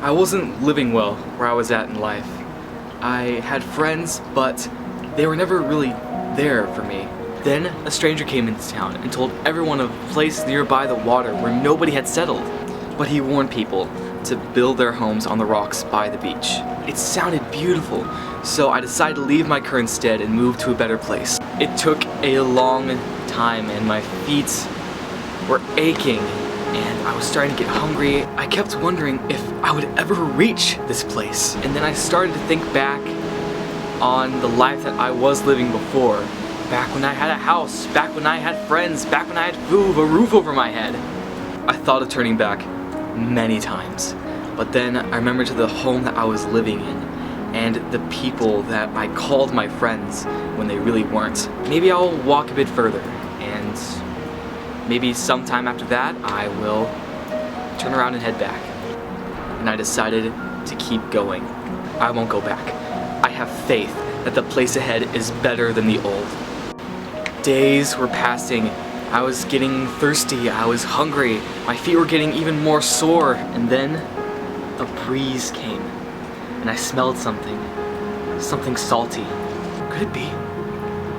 I wasn't living well where I was at in life. I had friends, but they were never really there for me. Then a stranger came into town and told everyone of a place nearby the water where nobody had settled. But he warned people to build their homes on the rocks by the beach. It sounded beautiful, so I decided to leave my current stead and move to a better place. It took a long time and my feet were aching and I was starting to get hungry. I kept wondering if I would ever reach this place. And then I started to think back on the life that I was living before. Back when I had a house, back when I had friends, back when I had food, a roof over my head. I thought of turning back many times. But then I remembered to the home that I was living in and the people that I called my friends when they really weren't. Maybe I'll walk a bit further and maybe sometime after that I will turn around and head back. And I decided to keep going. I won't go back. I have faith that the place ahead is better than the old. Days were passing. I was getting thirsty, I was hungry, my feet were getting even more sore, and then a breeze came, and I smelled something salty. Could it be?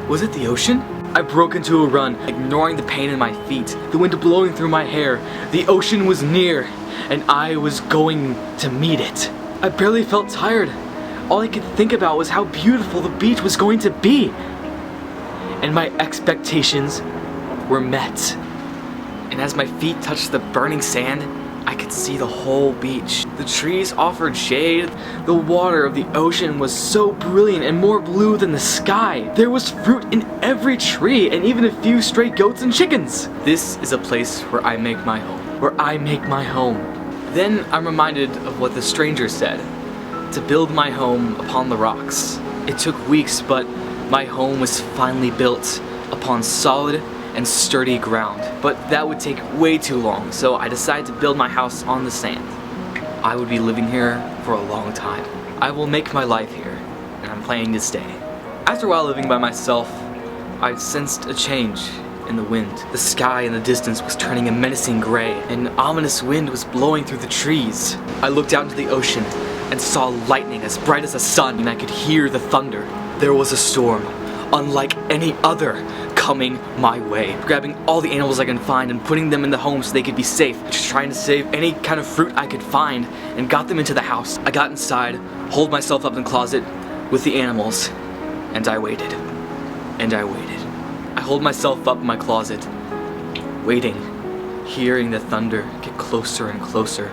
Was it the ocean? I broke into a run, ignoring the pain in my feet, the wind blowing through my hair. The ocean was near, and I was going to meet it. I barely felt tired. All I could think about was how beautiful the beach was going to be. And my expectations were met. And as my feet touched the burning sand, I could see the whole beach. The trees offered shade. The water of the ocean was so brilliant and more blue than the sky. There was fruit in every tree and even a few stray goats and chickens. This is a place where I make my home. Where I make my home. Then I'm reminded of what the stranger said. To build my home upon the rocks. It took weeks, but my home was finally built upon solid and sturdy ground. But that would take way too long, so I decided to build my house on the sand. I would be living here for a long time. I will make my life here, and I'm planning to stay. After a while living by myself, I sensed a change in the wind. The sky in the distance was turning a menacing gray, and an ominous wind was blowing through the trees. I looked out into the ocean and saw lightning as bright as the sun, and I could hear the thunder. There was a storm, unlike any other, coming my way. Grabbing all the animals I can find and putting them in the home so they could be safe. Just trying to save any kind of fruit I could find and got them into the house. I got inside, holed myself up in the closet with the animals, and I waited. And I waited. I holed myself up in my closet, waiting, hearing the thunder get closer and closer.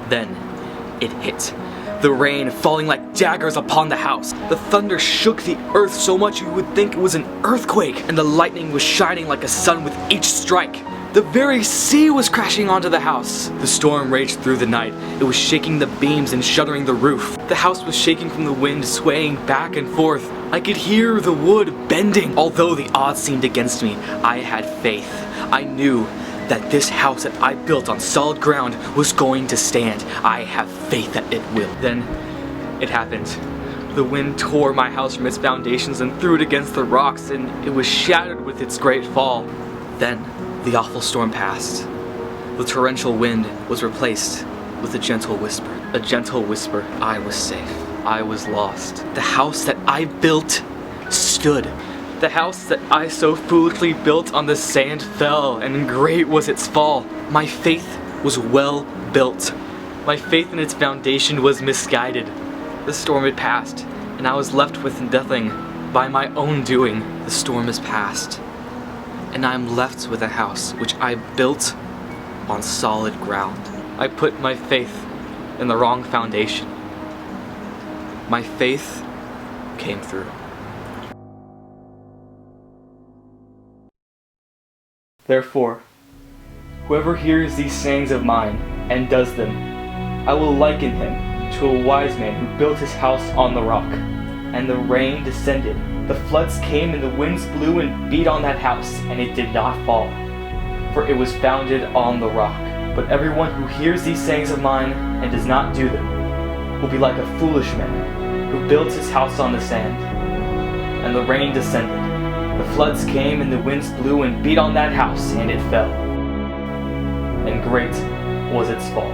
Then it hit. The rain falling like daggers upon the house. The thunder shook the earth so much you would think it was an earthquake, and the lightning was shining like a sun with each strike. The very sea was crashing onto the house. The storm raged through the night. It was shaking the beams and shuddering the roof. The house was shaking from the wind, swaying back and forth. I could hear the wood bending. Although the odds seemed against me, I had faith. I knew that this house that I built on solid ground was going to stand. I have faith that it will. Then it happened. The wind tore my house from its foundations and threw it against the rocks, and it was shattered with its great fall. Then the awful storm passed. The torrential wind was replaced with a gentle whisper. A gentle whisper. I was safe. I was lost. The house that I built stood. The house that I so foolishly built on the sand fell, and great was its fall. My faith was well built. My faith in its foundation was misguided. The storm had passed, and I was left with nothing by my own doing. The storm has passed, and I am left with a house which I built on solid ground. I put my faith in the wrong foundation. My faith came through. Therefore, whoever hears these sayings of mine and does them, I will liken him to a wise man who built his house on the rock. And the rain descended, the floods came, and the winds blew and beat on that house, and it did not fall, for it was founded on the rock. But everyone who hears these sayings of mine and does not do them will be like a foolish man who built his house on the sand. And the rain descended. The floods came and the winds blew and beat on that house, and it fell. And great was its fall.